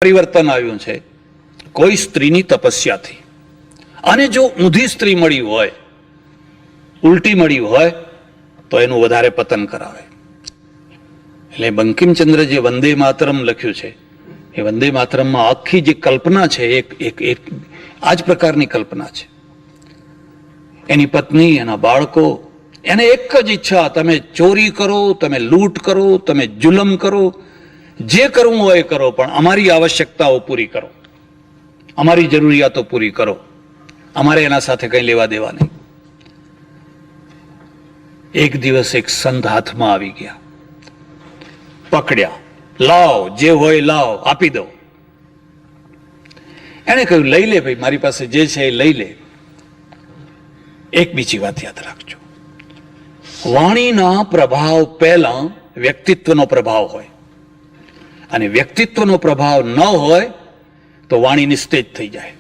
પરિવર્તન આવ્યું છે કોઈ સ્ત્રીની તપસ્યાથી. અને જો ઊંધી સ્ત્રી મળી હોય, ઉલટી મળી હોય તો એનું વધારે પતન કરાવે. એટલે બંકિમચંદ્ર જે વંદે માતરમ લખ્યું છે એ વંદે માતરમમાં આખી જે કલ્પના છે એક આ જ પ્રકારની કલ્પના છે. એની પત્ની, એના બાળકો, એને એક જ ઈચ્છા, તમે ચોરી કરો, તમે લૂંટ કરો, તમે જુલમ કરો, જે કરવું હોય એ કરો, પણ અમારી આવશ્યકતાઓ પૂરી કરો, અમારી જરૂરિયાતો પૂરી કરો, અમારે એના સાથે કંઈ લેવા દેવા નહીં. એક દિવસ એક સંત હાથમાં આવી ગયા, પકડ્યા, લાવ, જે હોય લાવ, આપી દો. એને કહ્યું લઈ લે ભાઈ, મારી પાસે જે છે એ લઈ લે. એક બીજી વાત યાદ રાખજો, વાણીના પ્રભાવ પહેલા વ્યક્તિત્વનો પ્રભાવ હોય, અને વ્યક્તિત્વનો પ્રભાવ ન હોય તો વાણી નિસ્તેજ થઈ જાય.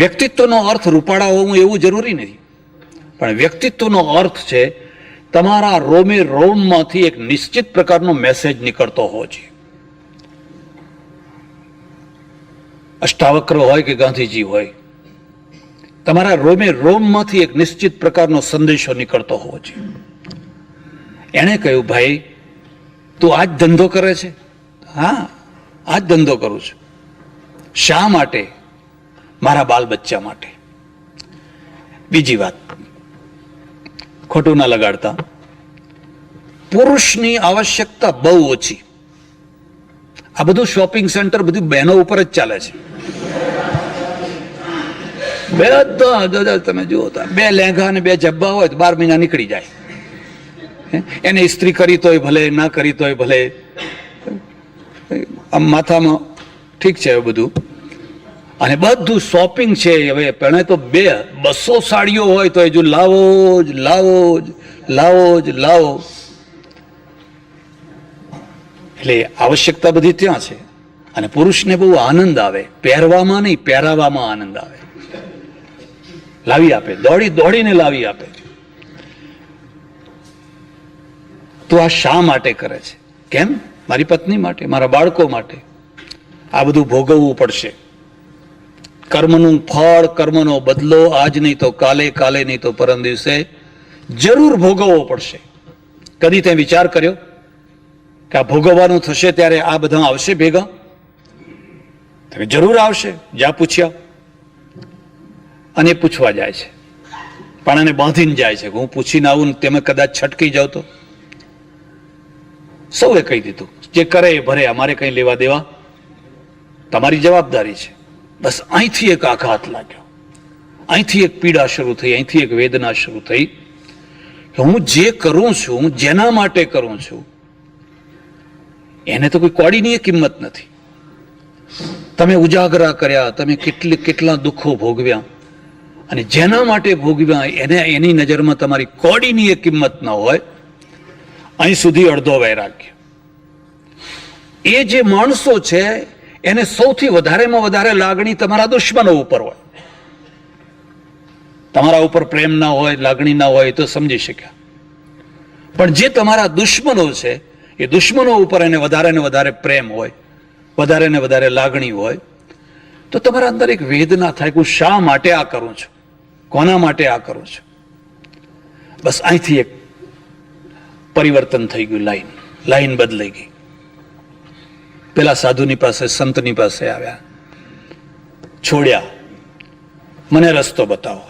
વ્યક્તિત્વનો અર્થ રૂપાળા હોવું એવું જરૂરી નથી, પણ વ્યક્તિત્વનો અર્થ છે તમારા રોમે રોમમાંથી એક નિશ્ચિત પ્રકારનો મેસેજ નીકળતો હોવો જોઈએ. અષ્ટાવક્ર હોય કે ગાંધીજી હોય, તમારા રોમે રોમમાંથી એક નિશ્ચિત પ્રકારનો સંદેશો નીકળતો હોવો જોઈએ. એણે કહ્યું, ભાઈ તું આ જ ધંધો કરે છે? હા, આ જ ધંધો કરું છું. શા માટે? મારા બાલ બચ્ચા માટે. બીજી વાત, ખોટું ના લગાડતા, પુરુષની આવશ્યકતા બહુ ઓછી. આ બધું શોપિંગ સેન્ટર બધું બહેનો ઉપર જ ચાલે છે. બધા તમે જુઓ, બે લેંઘા અને બે જબ્બા હોય તો 12 મહિના નીકળી જાય. એને ઇસ્ત્રી કરી તોય ભલે, ના કરી તોય ભલે, આમ માથામાં ઠીક છે બધું. અને બધું શોપિંગ છે. હવે પહેલા તો 200 સાડીઓ હોય તો હજુ લાવો જ લાવો જ લાવો જ લાવો. એટલે આવશ્યકતા બધી ત્યાં છે. અને પુરુષને બહુ આનંદ આવે, પહેરવામાં નહીં, પહેરાવામાં આનંદ આવે. લાવી આપે, દોડી દોડીને લાવી આપે. તો આ શા માટે કરે છે? કેમ? મારી પત્ની માટે, મારા બાળકો માટે. આ બધું ભોગવવું પડશે. કર્મનું ફળ, કર્મનો બદલો આજ નહીં તો કાલે, કાલે નહીં તો પરમ દિવસે જરૂર ભોગવવો પડશે. કદી તે વિચાર કર્યો કે આ ભોગવવાનું થશે ત્યારે આ બધા આવશે ભેગા? જરૂર આવશે. જ્યાં પૂછ્યા, અને પૂછવા જાય છે, પણ એને બાંધીને જાય છે. હું પૂછીને આવું ને તમે કદાચ છટકી જાવ તો? સૌએ કહી દીધું, જે કરે એ ભરે, અમારે કંઈ લેવા દેવા, તમારી જવાબદારી છે. બસ અહીંથી એક આઘાત લાગ્યો, અહીંથી એક પીડા શરૂ થઈ, અહીંથી એક વેદના શરૂ થઈ કે હું જે કરું છું, જેના માટે કરું છું, એને તો કોઈ કોડીની કિંમત નથી. તમે ઉજાગરા કર્યા, તમે કેટલા દુઃખો ભોગવ્યા, અને જેના માટે ભોગવ્યા એની નજરમાં તમારી કોડીની એ કિંમત ન હોય. અહીં સુધી અડધો વૈરાગ્ય. એ જે માણસો છે એને સૌથી વધારેમાં વધારે લાગણી તમારા દુશ્મનો ઉપર હોય. તમારા ઉપર પ્રેમ ના હોય, લાગણી ના હોય તો સમજી શક્યા. પણ જે તમારા દુશ્મનો છે એ દુશ્મનો ઉપર એને વધારે ને વધારે પ્રેમ હોય, વધારે ને વધારે લાગણી હોય, તો તમારા અંદર એક વેદના થાય કે હું શા માટે આ કરું છું, કોના માટે આ કરું છું. બસ અહીંથી એક પરિવર્તન થઈ ગયું. લાઈન બદલાઈ ગઈ. પેલા સાધુની પાસે, સંતની પાસે આવ્યા, છોડ્યા, મને રસ્તો બતાવો.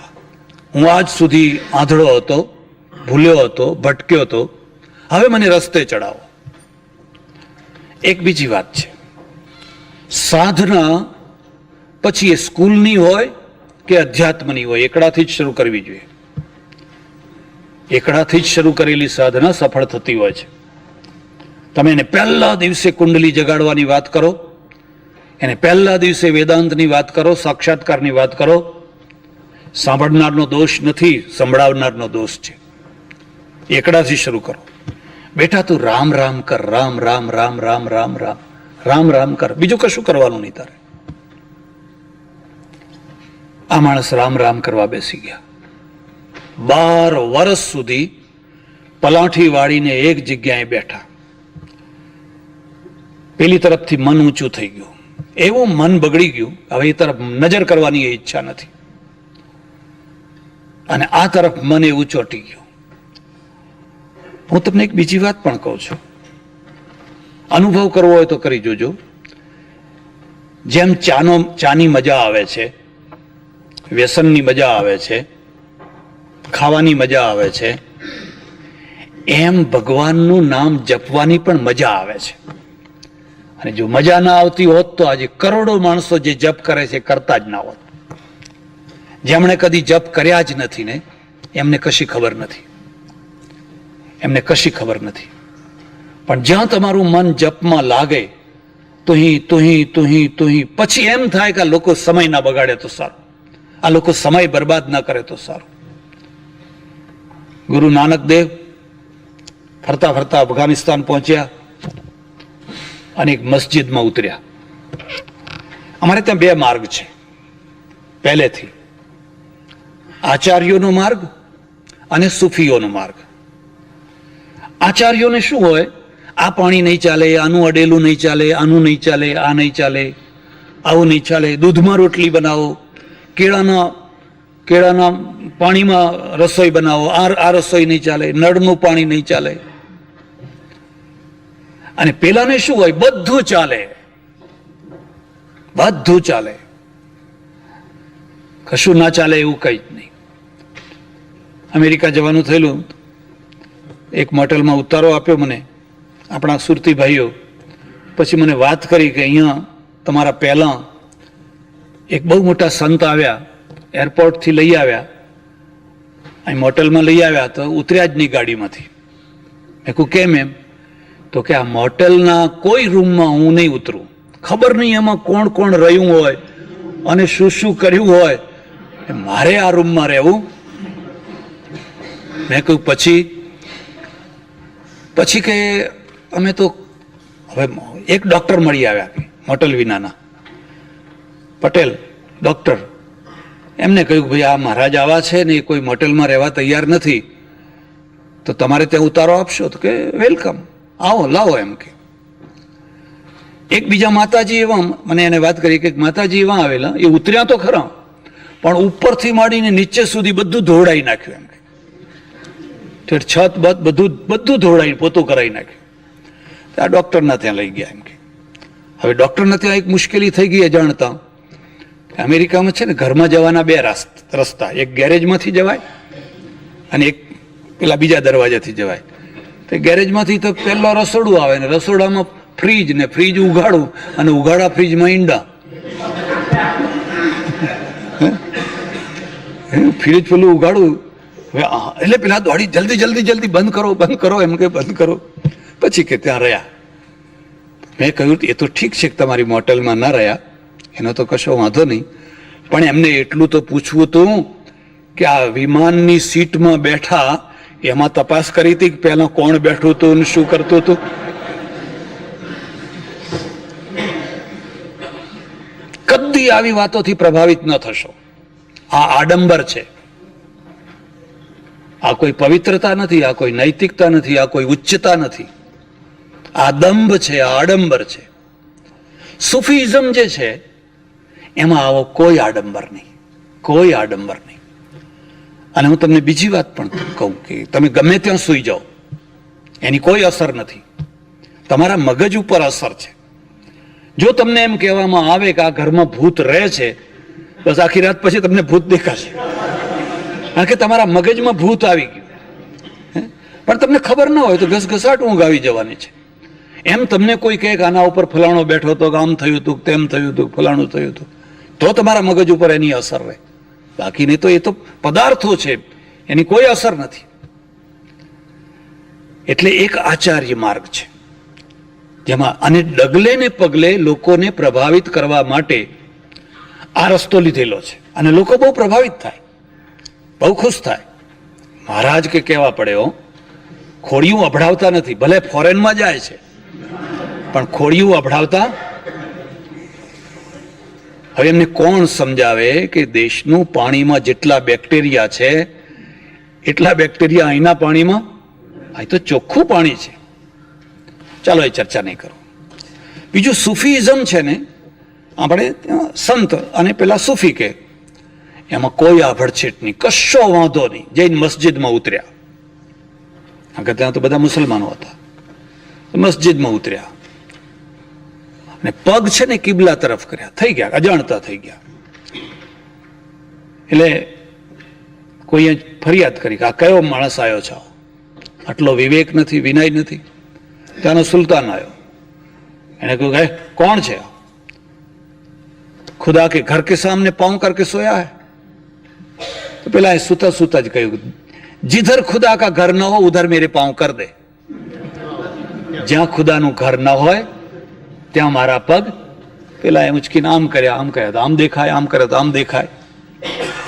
હું આજ સુધી આંધળો હતો, ભૂલ્યો હતો, ભટક્યો હતો, હવે મને રસ્તે ચડાવો. એક બીજી વાત છે, સાધના પછી એ સ્કૂલની હોય કે અધ્યાત્મની હોય, એકડાથી જ શરૂ કરવી જોઈએ. એકડાથી જ શરૂ કરેલી સાધના સફળ થતી હોય છે. તમે એને પહેલા દિવસે કુંડલી જગાડવાની વાત કરો, એને પહેલા દિવસે વેદાંતની વાત કરો, સાક્ષાત્કારની વાત કરો. સાંભળનારનો દોષ નથી, સંભળાવનારનો દોષ છે. એકડાથી શરૂ કરો. બેટા તું રામ રામ કર, રામ રામ રામ રામ રામ રામ રામ રામ કર, બીજું કશું કરવાનું નહીં તારે. આ માણસ રામ રામ કરવા બેસી ગયા. 12 વર્ષ સુધી પલાઠી વાળીને એક જગ્યાએ બેઠા. પેલી તરફથી મન ઊંચું થઈ ગયું, એવું મન બગડી ગયું, હવે એ તરફ નજર કરવાની એ ઈચ્છા નથી, અને આ તરફ મન એવું ચોંટી ગયું. હું તમને એક બીજી વાત પણ કહું છું, અનુભવ કરવો હોય તો કરી જોજો. જેમ ચાની મજા આવે છે, વ્યસનની મજા આવે છે, ખાવાની મજા આવે છે, એમ ભગવાનનું નામ જપવાની પણ મજા આવે છે. અને જો મજા ના આવતી હોત તો આજે કરોડો માણસો જે જપ કરે છે કરતા જ ના હોત. જેમણે કદી જપ કર્યા જ નથી ને એમને કશી ખબર નથી, એમને કશી ખબર નથી. પણ જ્યાં તમારું મન જપમાં લાગે તુહી પછી એમ થાય કે આ લોકો સમય ના બગાડે તો સારું, આ લોકો સમય બરબાદ ના કરે તો સારું. ગુરુ નાનક દેવ ફરતા ફરતા અફઘાનિસ્તાન પહોંચ્યા અને એક મસ્જિદમાં ઉતર્યા. અમારે ત્યાં બે માર્ગ છે પહેલેથી, આચાર્યોનો માર્ગ અને સૂફીઓનો માર્ગ. આચાર્યોને શું હોય, આ પાણી નહીં ચાલે, આનું અડેલું નહીં ચાલે, આનું નહીં ચાલે, આ નહીં ચાલે, આવું નહીં ચાલે, દૂધમાં રોટલી બનાવો, કેળાના પાણીમાં રસોઈ બનાવો, આ રસોઈ નહીં ચાલે, નળનું પાણી નહીં ચાલે. અને પેલાને શું હોય, બધું ચાલે, બધું ચાલે, કશું ના ચાલે એવું કઈ જ નહીં. અમેરિકા જવાનું થયેલું, એક મોટેલમાં ઉતારો આપ્યો મને આપણા સુરતી ભાઈઓ. પછી મને વાત કરી કે અહીંયા તમારા પહેલા એક બહુ મોટા સંત આવ્યા, એરપોર્ટથી લઈ આવ્યા, અહીં મોટેલમાં લઈ આવ્યા તો ઉતર્યા જ નહીં ગાડીમાંથી. મેં કહું કેમ? એમ તો કે આ મોટેલના કોઈ રૂમમાં હું નહીં ઉતરું, ખબર નહીં એમાં કોણ કોણ રહ્યું હોય અને શું શું કર્યું હોય, મારે આ રૂમમાં રહેવું. મેં કહ્યું પછી કે અમે તો હવે એક ડોક્ટર મળી આવ્યા મોટેલ વિનાના, પટેલ ડોક્ટર. એમને કહ્યું ભાઈ આ મહારાજ આવા છે ને એ કોઈ મોટેલમાં રહેવા તૈયાર નથી, તો તમારે ત્યાં ઉતારો આપશો? તો કે વેલકમ, આવો લાવો એમ કે. એક બીજા માતાજી એવા, મને એને વાત કરી કે માતાજી એવા આવેલા, એ ઉતર્યા તો ખરા પણ ઉપરથી માંડીને નીચે સુધી બધું ધોવડાવી નાખ્યું એમ કે, છત બત બધું ધોવડાવી પોતું કરાવી નાખ્યું. આ ડોક્ટરના ત્યાં લઈ ગયા એમ કે. હવે ડોક્ટરના ત્યાં એક મુશ્કેલી થઈ ગઈ જાણતા. અમેરિકામાં છે ને ઘરમાં જવાના બે રસ્તા, એક ગેરેજમાંથી જવાય અને એક પેલા બીજા દરવાજાથી જવાય. તો ગેરેજમાંથી તો પહેલો રસોડું આવે ને રસોડામાં ફ્રીજ, ને ફ્રીજ ઉઘાડું અને ઉઘાડા ફ્રીજમાં ઈંડા. ફ્રીજ પેલું ઉઘાડું એટલે પેલા દોડી જલ્દી બંધ કરો એમ કે બંધ કરો. પછી કે ત્યાં રહ્યા. મેં કહ્યું એ તો ઠીક છે કે તમારી મોટેલમાં ના રહ્યા, એનો તો કશો વાંધો નહીં, પણ એમને એટલું તો પૂછવું હતું કે આ વિમાનની સીટમાં બેઠા એમાં તપાસ કરી હતી કે પહેલા કોણ બેઠું હતું ને શું કરતું હતું. કદી આવી વાતોથી પ્રભાવિત ન થશો. આ આડંબર છે, આ કોઈ પવિત્રતા નથી, આ કોઈ નૈતિકતા નથી, આ કોઈ ઉચ્ચતા નથી, આ દંભ છે, આ આડંબર છે. સુફીઝમ જે છે એમાં આવો કોઈ આડંબર નહીં, કોઈ આડંબર નહીં. અને હું તમને બીજી વાત પણ કહું કે તમે ગમે ત્યાં સૂઈ જાઓ, એની કોઈ અસર નથી, તમારા મગજ ઉપર અસર છે. જો તમને એમ કહેવામાં આવે કે આ ઘરમાં ભૂત રહે છે, બસ આખી રાત પછી તમને ભૂત દેખાશે, કારણ કે તમારા મગજમાં ભૂત આવી ગયું. પણ તમને ખબર ના હોય તો ઘસઘસાટ ઊંઘ આવી જવાની છે. એમ તમને કોઈ કહે કે આના ઉપર ફલાણો બેઠો હતો, આમ થયું હતું, તેમ થયું હતું, ફલાણું થયું હતું, તો તમારા મગજ ઉપર એની અસર રહે. બાકી નહીં તો એ તો પદાર્થો છે, એની કોઈ અસર નથી. એટલે એક આચાર્ય માર્ગ છે જેમાં, અને ડગલે ને પગલે લોકોને પ્રભાવિત કરવા માટે આ રસ્તો લીધેલો છે. અને લોકો બહુ પ્રભાવિત થાય, બહુ ખુશ થાય. મહારાજ કે કહેવા પડે હો, ખોડિયું અભડાવતા નથી. ભલે ફોરેનમાં જાય છે પણ ખોડિયું અભડાવતા. હવે એમને કોણ સમજાવે કે દેશનું પાણીમાં જેટલા બેક્ટેરિયા છે એટલા બેક્ટેરિયા અહીંના પાણીમાં, અહીં તો ચોખ્ખું પાણી છે. ચાલો એ ચર્ચા નહીં કરો. બીજું સુફીઇઝમ છે ને, આપણે સંત અને પેલા સૂફી કે એમાં કોઈ આભડછેટ નહીં, કશો વાંધો નહીં. જઈને મસ્જિદમાં ઉતર્યા, કારણ ત્યાં તો બધા મુસલમાનો હતા. મસ્જિદમાં ઉતર્યા અને પગ છે ને કિબલા તરફ કર્યા, થઈ ગયા, અજાણતા થઈ ગયા. એટલે કોઈએ ફરિયાદ કરી કે આ કયો માણસ આવ્યો છે, આટલો વિવેક નથી, વિનય નથી. ત્યાંનો સુલતાન આવ્યો, એને કહ્યું કે કોણ છે? ખુદા કે ઘર કે સામને પાઉં કરકે સોયા હૈ. તો પેલા સુતા સુતા જ કહ્યું, जिधर खुदा का घर न हो उधर मेरे पांव कर दे. જ્યાં ખુદાનું ઘર ન હોય ત્યાં મારા પગ. પેલા એ ઉચકીને આમ કર્યા, આમ કર્યા તો આમ દેખાય, આમ કર્યા તો આમ દેખાય.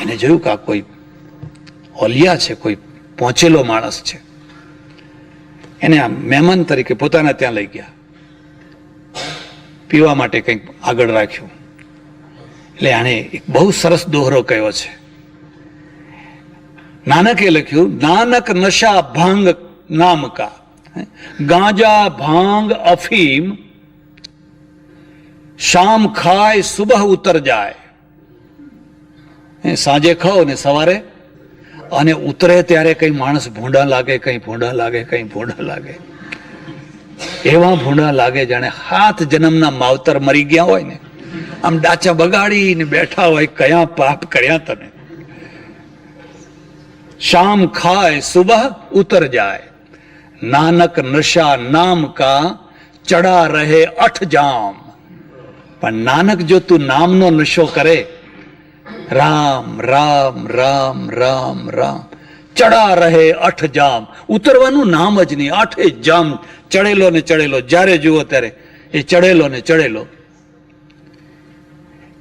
એને જોયું કે આ કોઈ ઓલિયા છે, કોઈ પહોંચેલો માણસ છે. એને આમ મહેમાન તરીકે પોતાના ત્યાં લઈ ગયા, પીવા માટે કંઈક આગળ રાખ્યું. એટલે આને એક બહુ સરસ દોહરો કયો છે. નાનકે લખ્યું, નાનક નશા ભાંગ નામ કા, ગાંજા ભાંગ અફીમ શામ ખાય સુબહ ઉતર જાય. સાંજે ખાઓ ને સવારે, અને ઉતરે ત્યારે કઈ માણસ ભૂંડા લાગે, કઈ ભૂંડા લાગે, કઈ ભૂંડા લાગે. એવા ભૂંડા લાગે જાણે 7 જન્મના માવતર મરી ગયા હોય ને, આમ ડાચા બગાડીને બેઠા હોય, કયા પાપ કર્યા તને. શામ ખાય સુબહ ઉતર જાય, નાનક નશા નામ કા ચડા રહે 8 જામ. પણ નાનક જો તું નામનો નશો કરે, રામ રામ રામ રામ રામ, ચડા રહે 8 જામ. ઉતરવાનું નામ જ નહીં, 8 જામ ચડેલો ને ચડેલો, જ્યારે જુઓ ત્યારે એ ચડેલો ને ચડેલો.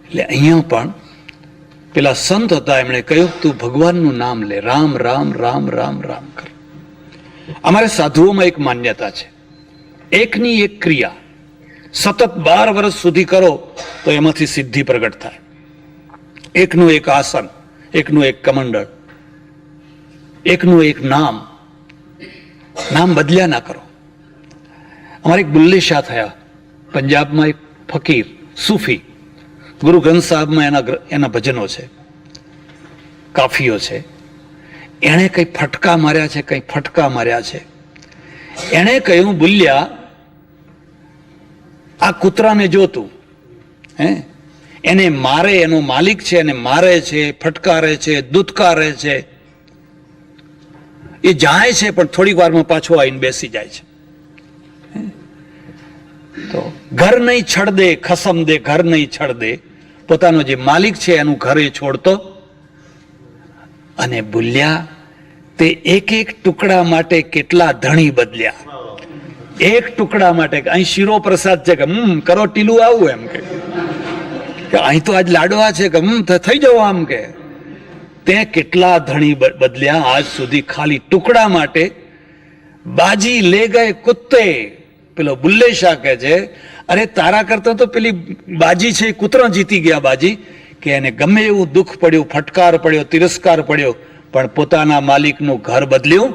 એટલે અહીંયા પણ પેલા સંત હતા, એમણે કહ્યું તું ભગવાનનું નામ લે, રામ રામ રામ રામ રામ કર. અમારે સાધુઓમાં એક માન્યતા છે, એકની એક ક્રિયા સતત 12 વર્ષ સુધી કરો તો એમાંથી સિદ્ધિ પ્રગટ થાય. એકનું એક આસન, એકનું એક કમંડળ, એકનું એક નામ, નામ બદલ્યા ના કરો. અમારે એક બુલ્લે શાહ થયા પંજાબમાં, એક ફકીર સૂફી, ગુરુ ગ્રંથ સાહેબમાં એના ભજનો છે, કાફીઓ છે. એણે કઈ ફટકા માર્યા છે, કઈ ફટકા માર્યા છે. એણે કહ્યું, બુલ્યા આ કૂતરાને જોતું, એને મારે, એનો માલિક છે, એને મારે છે, ફટકારે છે, દૂધકારે છે. એ જાય છે પણ થોડીક વારમાં પાછો આવીને બેસી જાય છે. તો ઘર નહીં છડ દે ખસમ દે, ઘર નહીં છડ દે. પોતાનો જે માલિક છે એનું ઘર એ છોડતો. અને ભૂલ્યા તે એક એક ટુકડા માટે કેટલા ધણી બદલ્યા. એક ટુકડા માટે અહીં શીરો પ્રસાદ છે કે કરો ટીલું આવું, એમ કે અહીં તો આજ લાડવા છે કે થઈ જાવ, આમ કે તે કેટલા ધણી બદલ્યા. આજ સુધી ખાલી ટુકડા માટે બાજી લે ગયે કુત્તે. પેલો બુલ્લે શાહ કહે છે, અરે તારા કરતા તો પેલી બાજી છે કૂતરા જીતી ગયા બાજી. કે એને ગમે એવું દુઃખ પડ્યું, ફટકાર પડ્યો, તિરસ્કાર પડ્યો, પણ પોતાના માલિકનું ઘર બદલ્યું.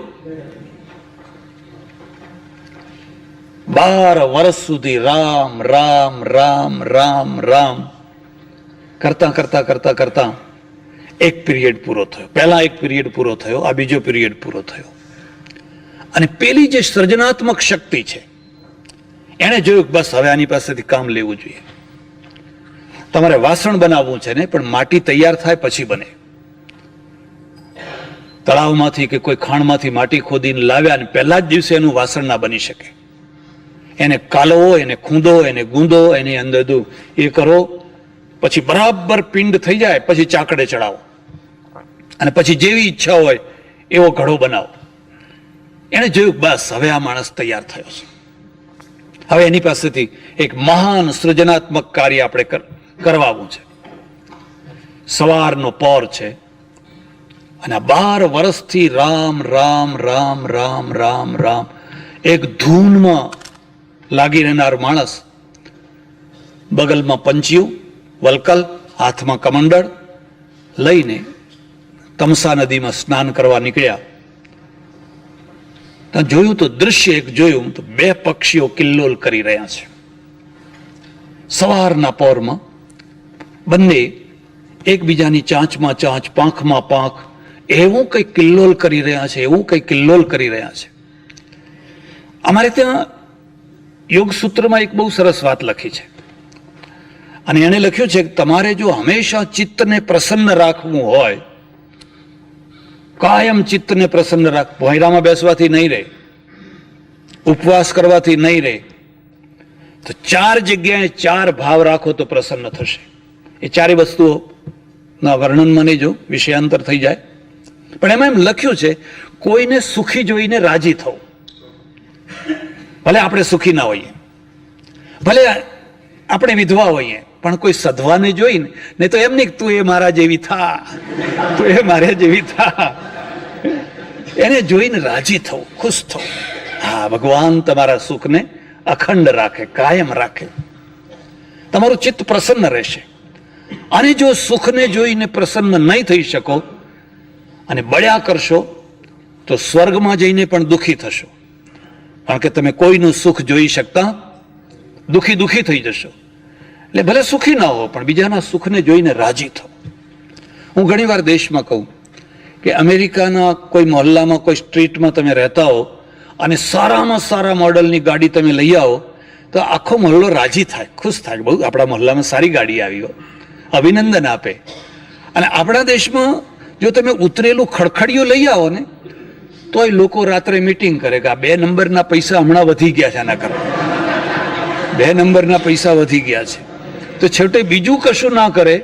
12 વર્ષ સુધી રામ રામ રામ રામ રામ કરતા કરતા કરતા કરતા એક પીરિયડ પૂરો થયો. પહેલા એક પીરિયડ પૂરો થયો, આ બીજો પીરિયડ પૂરો થયો. અને પેલી જે સર્જનાત્મક શક્તિ છે, એને જોયું કે બસ હવે આની પાસેથી કામ લેવું જોઈએ. તમારે વાસણ બનાવવું છે ને, પણ માટી તૈયાર થાય પછી બને. તળાવમાંથી કે કોઈ ખાણમાંથી માટી ખોદીને લાવ્યા અને પહેલા જ દિવસે એનું વાસણ ના બની શકે. એને કાલવો, એને ખૂંદો, એને ગૂંદો, એની અંદર એ કરો, પછી બરાબર પિંડ થઈ જાય, પછી ચાકડે ચડાવો, અને પછી જેવી ઈચ્છા હોય એવો ઘડો બનાવો. એને જોયું બસ હવે આ માણસ તૈયાર થયો છે, હવે એની પાસેથી એક મહાન સૃજનાત્મક કાર્ય આપણે કરવાનું છે. સવારનો પોર છે અને 12 વર્ષથી રામ રામ રામ રામ રામ રામ એક ધૂનમાં લાગી રહેનાર માણસ, બગલમાં પંચિયું વલકલ, હાથમાં કમંડળ લઈને તમસા નદીમાં સ્નાન કરવા નીકળ્યા. ત્યાં જોયું તો દૃશ્ય એક જોયું તો 2 પક્ષીઓ કિલ્લોલ કરી રહ્યા છે. સવારના પોરમાં બંને એકબીજાની ચાંચમાં ચાંચ, પાંખમાં પાંખ એવું કંઈ કિલ્લોલ કરી રહ્યા છે, એવું કંઈ કિલ્લોલ કરી રહ્યા છે. અમારે ત્યાં યોગ સૂત્રમાં એક બહુ સરસ વાત લખી છે, અને એણે લખ્યું છે કે તમારે જો હંમેશા ચિત્તને પ્રસન્ન રાખવું હોય, કાયમ ચિત્તને પ્રસન્ન રાખ, ભોંયરામાં બેસવાથી નહીં રહે, ઉપવાસ કરવાથી નહીં રહે, તો 4 જગ્યાએ 4 ભાવ રાખો તો પ્રસન્ન થશે. એ 4 વસ્તુઓના વર્ણનમાં નહીં જો, વિષયાંતર થઈ જાય. પણ એમાં એમ લખ્યું છે કોઈને સુખી જોઈને રાજી થવું. ભલે આપણે સુખી ના હોઈએ, ભલે આપણે વિધવા હોઈએ, પણ કોઈ સધવાને જોઈને, નહીં તો એમ નહીં તું એ મારા જેવી થા, તું એ મારા જેવી થા, એને જોઈને રાજી થવું, ખુશ થવું. હા, ભગવાન તમારા સુખને અખંડ રાખે, કાયમ રાખે, તમારું ચિત્ત પ્રસન્ન રહેશે. અને જો સુખને જોઈને પ્રસન્ન નહીં થઈ શકો અને બળ્યા કરશો તો સ્વર્ગમાં જઈને પણ દુઃખી થશો, કારણ કે તમે કોઈનું સુખ જોઈ શકતા દુઃખી થઈ જશો. એટલે ભલે સુખી ના હો, પણ બીજાના સુખને જોઈને રાજી થો. હું ઘણીવાર દેશમાં કહું કે અમેરિકાના કોઈ મહોલ્લામાં, કોઈ સ્ટ્રીટમાં તમે રહેતા હો અને સારામાં સારા મોડલની ગાડી તમે લઈ આવો તો આખો મહોલ્લો રાજી થાય, ખુશ થાય, બહુ આપણા મહોલ્લામાં સારી ગાડી આવી હોય, અભિનંદન આપે. અને આપણા દેશમાં જો તમે ઉતરેલું ખડખડિયું લઈ આવો ને તો એ લોકો રાત્રે મીટિંગ કરે કે આ 2 નંબરના પૈસા હમણાં વધી ગયા છે, આના કરવા 2 નંબરના પૈસા વધી ગયા છે. તો છેવટે બીજું કશું ના કરે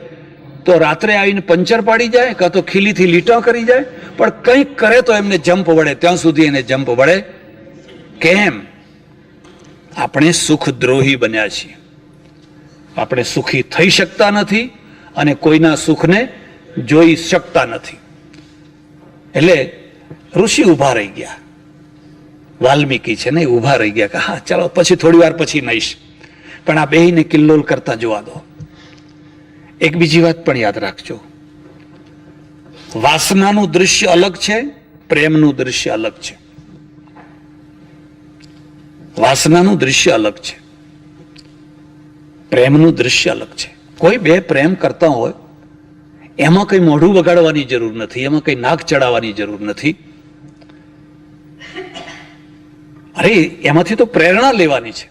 તો રાત્રે આવીને પંચર પાડી જાય, કાં તો ખીલીથી લીટા કરી જાય, પણ કંઈક કરે તો એમને જમ્પ વળે, ત્યાં સુધી એને જમ્પ વળે. કેમ? આપણે સુખદ્રોહી બન્યા છીએ, આપણે સુખી થઈ શકતા નથી અને કોઈના સુખને જોઈ શકતા નથી. એટલે ઋષિ ઊભા રહી ગયા, વાલ્મીકી છે ને, ઊભા રહી ગયા કે હા ચાલો પછી થોડી વાર પછી નહીશ, પણ આ બેયને કિલ્લોલ કરતા જોવા દો. એક બીજી વાત પણ યાદ રાખજો, વાસનાનું દૃશ્ય અલગ છે, પ્રેમનું દૃશ્ય અલગ છે. વાસનાનું દૃશ્ય અલગ છે, પ્રેમનું દૃશ્ય અલગ છે. કોઈ બે પ્રેમ કરતા હોય એમાં કઈ મોઢું બગાડવાની જરૂર નથી, એમાં કઈ નાક ચડાવવાની જરૂર નથી. અરે એમાંથી તો પ્રેરણા લેવાની છે.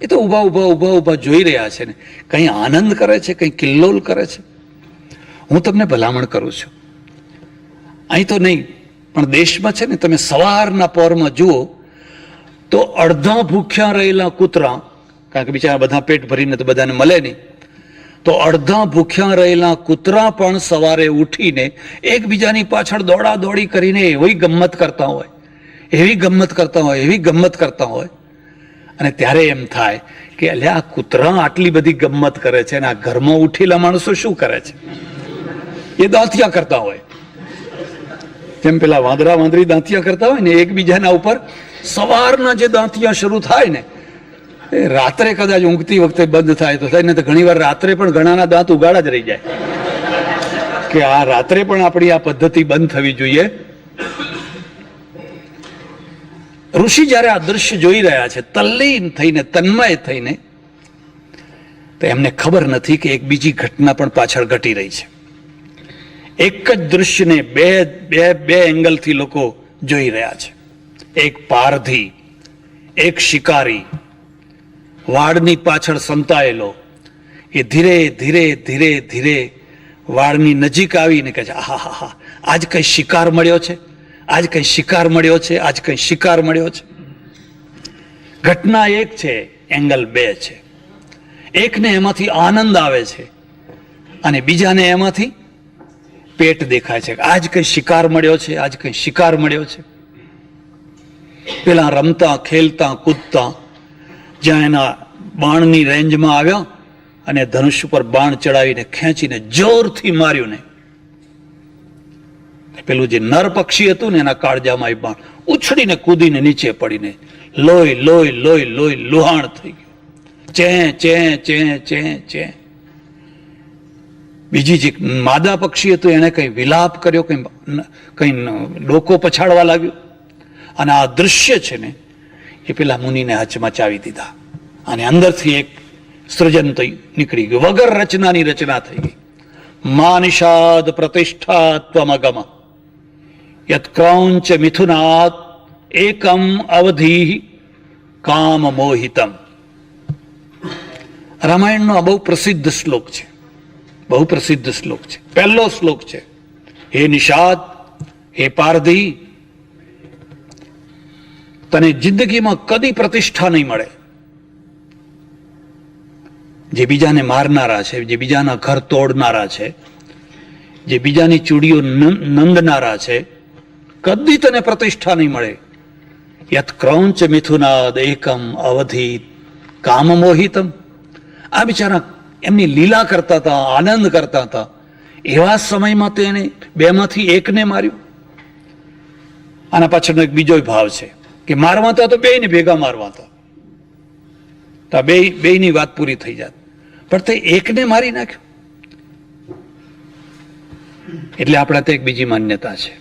એ તો ઊભા જોઈ રહ્યા છે ને, કઈ આનંદ કરે છે, કઈ કિલ્લોલ કરે છે. હું તમને ભલામણ કરું છું, અહીં તો નહીં પણ દેશમાં છે ને, તમે સવારના પોરમાં જુઓ તો અડધા ભૂખ્યા રહેલા કૂતરા, કારણ કે બિચારા બધા પેટ ભરીને તો બધાને મળે નહીં, તો અડધા ભૂખ્યા રહેલા કૂતરા પણ સવારે ઉઠીને એકબીજાની પાછળ દોડાદોડી કરીને એવી ગમ્મત કરતા હોય, એવી ગમ્મત કરતા હોય, એવી ગમ્મત કરતા હોય. અને ત્યારે એમ થાય કે અલ્યા આ કૂતરા આટલી બધી ગમ્મત કરે છે અને આ ઘરમાં ઉઠેલા માણસો શું કરે છે? એ દાંતિયા કરતા હોય, જેમ પેલા વાંદરા વાંદરી દાંતિયા કરતા હોય ને એકબીજાના ઉપર. સવારના જે દાંતિયા શરૂ થાય ને એ રાત્રે કદાચ ઊંઘતી વખતે બંધ થાય તો થાય, ને તો ઘણી વાર રાત્રે પણ ઘણાના દાંત ઉગાડા જ રહી જાય કે આ રાત્રે પણ આપણી આ પદ્ધતિ બંધ થવી જોઈએ. ઋષિ જયારે આ દ્રશ્ય જોઈ રહ્યા છે તલ્લીન થઈને, તન્મય થઈને, તો એમને ખબર નથી કે એક બીજી ઘટના પણ પાછળ ઘટી રહી છે. એક જ દૃશ્યને બે એંગલથી લોકો જોઈ રહ્યા છે. એક પારધી, એક શિકારી, વાડની પાછળ સંતાયેલો, એ ધીરે ધીરે ધીરે ધીરે વાડની નજીક આવીને કહે છે આહા, આજ કઈ શિકાર મળ્યો છે, આજ કઈ શિકાર મળ્યો છે, આજ કઈ શિકાર મળ્યો છે. ઘટના એક છે, એંગલ 2 છે. એકને એમાંથી આનંદ આવે છે અને બીજાને એમાંથી પેટ દેખાય છે. આજ કઈ શિકાર મળ્યો છે, આજ કઈ શિકાર મળ્યો છે. પેલા રમતા ખેલતા કૂદતા જ્યાં એના બાણની રેન્જમાં આવ્યા અને ધનુષ ઉપર બાણ ચડાવીને ખેંચીને જોરથી માર્યું ને, પેલું જે નર પક્ષી હતું ને એના કાળજામાં એ બાણ ઉછળીને કૂદીને નીચે પડીને લોહી લોહી લોહી લોહી લુહાણ થઈ ગયું. ચે ચે ચે ચે ચે. બીજી જે માદા પક્ષી હતું એને કઈ વિલાપ કર્યો, કઈ ડોકો પછાડવા લાગ્યું. અને આ દૃશ્ય છે ને એ પેલા મુનિને હચમચાવી દીધા અને અંદરથી એક સૃજન નીકળી ગયું, વગર રચનાની રચના થઈ ગઈ. મા નિષાદ પ્રતિષ્ઠા ત્વમગમ યત ક્રૌંચ મિથુનાત એકમ અવધિ કામ મોહિતમ. રામાયણનો આ બહુ પ્રસિદ્ધ શ્લોક છે, બહુ પ્રસિદ્ધ શ્લોક છે. પહેલો શ્લોક છે, હે નિષાદ, હે પારધી, તને જિંદગીમાં કદી પ્રતિષ્ઠા નહીં મળે. જે બીજાને મારનારા છે, જે બીજાના ઘર તોડનારા છે, જે બીજાની ચૂડીઓ નંદનારા છે, કદી તને પ્રતિષ્ઠા નહીં મળે. યત ક્રૌંચ મિથુનાદ એકમ અવધિ કામ મોહિતમ. આ બિચારા એમની લીલા કરતા હતા, આનંદ કરતા હતા. એવા સમયમાં તેને બેમાંથી એકને માર્યું. આના પાછળનો એક બીજો ભાવ છે કે મારવા હતા તો બેયને ભેગા મારવા હતા, તો બેયની વાત પૂરી થઈ જાત, પણ તે એકને મારી નાખ્યો. એટલે આપણા તે એક બીજી માન્યતા છે,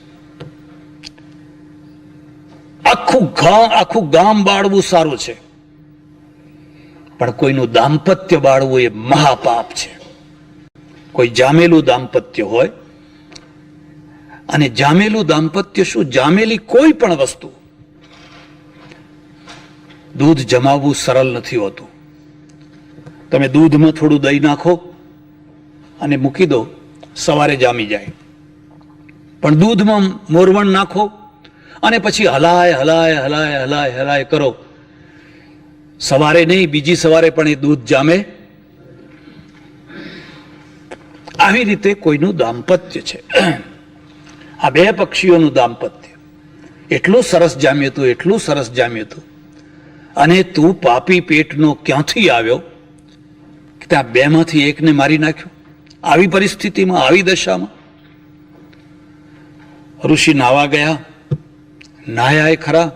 આખું ગામ બાળવું સારું છે, પણ કોઈનું દાંપત્ય બાળવું એ મહાપાપ છે. કોઈ જામેલું દાંપત્ય હોય, અને જામેલું દાંપત્ય શું, જામેલી કોઈ પણ વસ્તુ, દૂધ જમાવવું સરળ નથી હોતું. તમે દૂધમાં થોડું દહીં નાખો અને મૂકી દો, સવારે જામી જાય. પણ દૂધમાં મોરવણ નાખો અને પછી હલાય હલાય હલાય હલાય હલાય કરો, સવારે નહીં બીજી સવારે પણ એ દૂધ જામે. આવી રીતે કોઈનું દાંપત્ય છે. આ બે પક્ષીઓનું દાંપત્ય એટલું સરસ જામ્યું હતું, એટલું સરસ જામ્યું હતું. અને તું પાપી પેટનો ક્યાંથી આવ્યો કે ત્યાં બેમાંથી એકને મારી નાખ્યો? આવી પરિસ્થિતિમાં, આવી દશામાં ઋષિ નાવા ગયા, નાયા એ ખરા,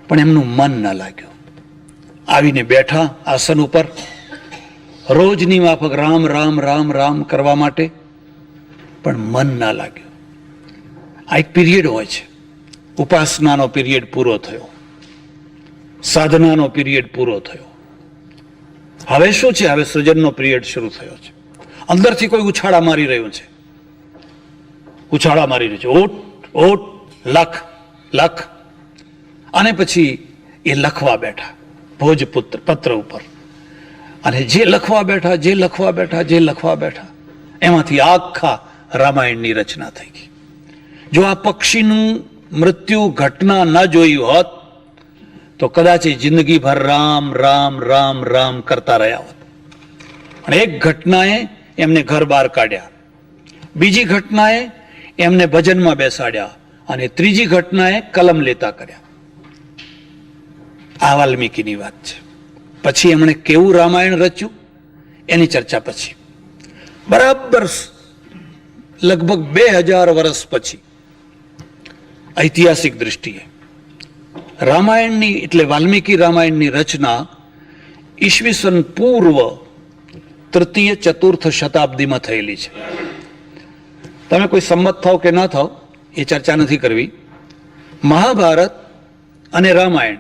પણ એમનું મન ના લાગ્યું. આવીને બેઠા આસન ઉપર, રોજની માફક રામ રામ રામ રામ કરવા માટે, પણ મન ના લાગ્યું. આ એક પીરિયડ હોય છે, ઉપાસનાનો પીરિયડ પૂરો થયો, સાધનાનો પીરિયડ પૂરો થયો. હવે શું છે? હવે સૃજનનો પીરિયડ શરૂ થયો છે. અંદરથી કોઈ ઉછાળા મારી રહ્યું છે, ઉછાળા મારી રહ્યું છે, ઓટ ઓટ, લખ લખ. અને પછી એ લખવા બેઠા ભોજપુત્ર પત્ર ઉપર, અને જે લખવા બેઠા, જે લખવા બેઠા, જે લખવા બેઠા, એમાંથી આખા રામાયણની રચના થઈ ગઈ. જો આ પક્ષીનું મૃત્યુ ઘટના ન જોઈ હોત તો કદાચ એ જિંદગીભર રામ રામ રામ રામ કરતા રહ્યા હોત. અને એક ઘટનાએ એમને ઘર બહાર કાઢ્યા, બીજી ઘટનાએ એમને ભજનમાં બેસાડ્યા, અને ત્રીજી ઘટનાએ કલમ લેતા કર્યા. આ વાલ્મીકીની વાત છે. પછી એમણે કેવું રામાયણ રચ્યું એની ચર્ચા પછી. બરાબર લગભગ 2000 વર્ષ પછી ઐતિહાસિક દૃષ્ટિએ રામાયણની, એટલે વાલ્મીકી રામાયણની રચના ઈસવીસન પૂર્વ 3ય 4th શતાબ્દીમાં થયેલી છે. તમે કોઈ સંમત થાવ કે ના થાવ એ ચર્ચા નથી કરવી. મહાભારત અને રામાયણ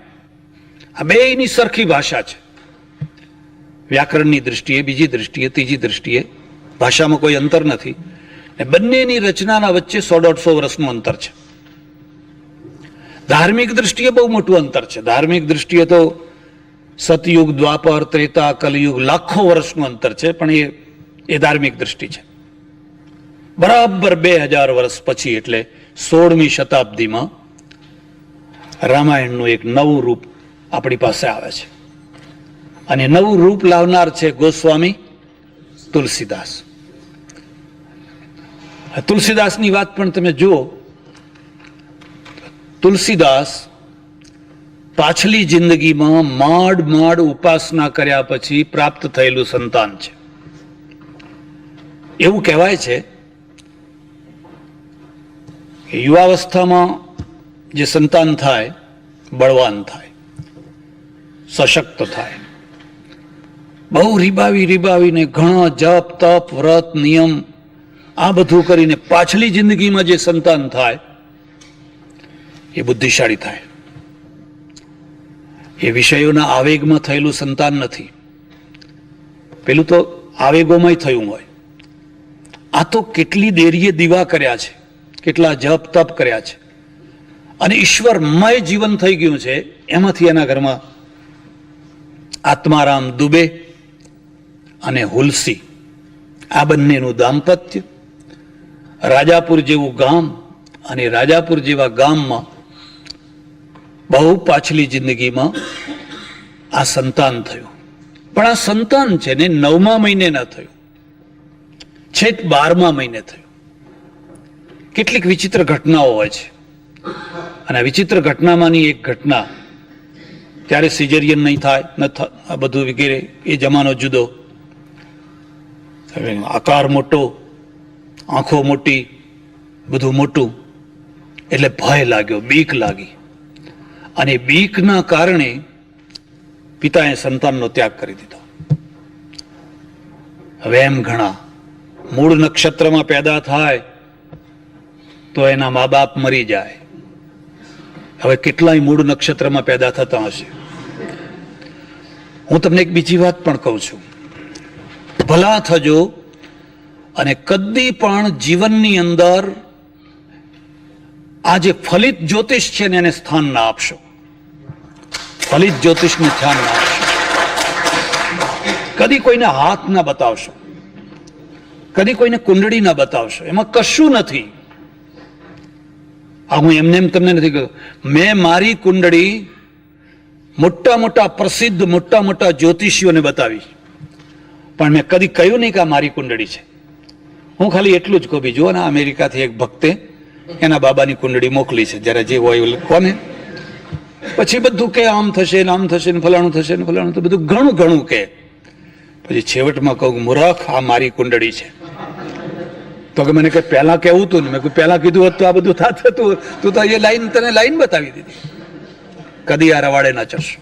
આ બેયની સરખી ભાષા છે, વ્યાકરણની દૃષ્ટિએ, બીજી દૃષ્ટિએ, ત્રીજી દૃષ્ટિએ ભાષામાં કોઈ અંતર નથી. બંનેની રચનાના વચ્ચે 100-150 વર્ષનું અંતર છે. ધાર્મિક દૃષ્ટિએ બહુ મોટું અંતર છે. ધાર્મિક દૃષ્ટિએ તો સતયુગ, દ્વાપર, ત્રેતા, કલયુગ, લાખો વર્ષનું અંતર છે, પણ એ ધાર્મિક દૃષ્ટિ છે. બરાબર 2000 વર્ષ પછી, એટલે 16મી શતાબ્દીમાં રામાયણનું એક નવું રૂપ આપણી પાસે આવે છે. અને નવું રૂપ લાવનાર છે ગોસ્વામી તુલસીદાસ. તુલસીદાસની વાત પણ તમે જુઓ. તુલસીદાસ પાછલી જિંદગીમાં માંડ ઉપાસના કર્યા પછી પ્રાપ્ત થયેલું સંતાન છે. એવું કહેવાય છે કે યુવાવસ્થામાં જે સંતાન થાય, બળવાન થાય, સશક્ત થાય. બહુ રીબાવીને ઘણા જપ તપ વ્રત નિયમ આ બધું કરીને પાછલી જિંદગીમાં જે સંતાન થાય એ બુદ્ધિશાળી થાય. એ વિષયોના આવેગમાં થયેલું સંતાન નથી. પેલું તો આવેગોમાં થયું હોય. આ તો કેટલી દેરીએ દીવા કર્યા છે, કેટલા જપ તપ કર્યા છે, અને ઈશ્વરમય જીવન થઈ ગયું છે. એમાંથી એના ઘરમાં આત્મારામ દુબે અને હુલસી, આ બંનેનું દાંપત્ય, રાજાપુર જેવું ગામ, અને રાજાપુર જેવા ગામમાં બહુ પાછલી જિંદગીમાં આ સંતાન થયું. પણ આ સંતાન છે ને 9મા મહિને ન થયું, છેક 12મા મહિને થયું. કેટલીક વિચિત્ર ઘટનાઓ હોય છે, અને આ વિચિત્ર ઘટનામાંની એક ઘટના, ત્યારે સિઝેરિયન નહીં થાય આ બધું વગેરે, એ જમાનો જુદો, આકાર મોટો, આંખો મોટી, બધું મોટું, એટલે ભય લાગ્યો, બીક લાગી, અને બીકના કારણે પિતાએ સંતાનનો ત્યાગ કરી દીધો. હવે એમ ઘણા મૂળ નક્ષત્રમાં પેદા થાય તો એના મા બાપ મરી જાય. હવે કેટલાય મૂળ નક્ષત્રમાં પેદા થતા હશે. હું તમને એક બીજી વાત પણ કહું છું, ભલા થજો અને કદી પણ જીવનની અંદર આ જે ફલિત જ્યોતિષ છે ને એને સ્થાન ના આપશો. ફલિત જ્યોતિષને ધ્યાન ના આપશો. કદી કોઈને હાથ ના બતાવશો, કદી કોઈને કુંડળી ના બતાવશો. એમાં કશું નથી. આ હું એમને એમ તમને નથી કહ્યું. મેં મારી કુંડળી મોટા મોટા પ્રસિદ્ધ મોટા મોટા જ્યોતિષીઓને બતાવી, પણ મેં કદી કહ્યું નહીં કે આ મારી કુંડળી છે. હું ખાલી એટલું જ કહું, બીજું ને અમેરિકાથી એક ભક્તે એના બાબાની કુંડળી મોકલી છે, જયારે જે હોય કોને, પછી બધું કે આમ થશે ને આમ થશે ને ફલાણું થશે ને ફલાણું, તો બધું ઘણું ઘણું કે, પછી છેવટમાં કહું, મૂર્ખ, આ મારી કુંડળી છે. તો કે મને કે પહેલા કેવું હતું ને, મેં પહેલા કીધું હોત તો આ બધું થાત હતું, તું તો એ લાઈન તને લાઈન બતાવી દીધી. કદી આ રવાડે ના ચડશો.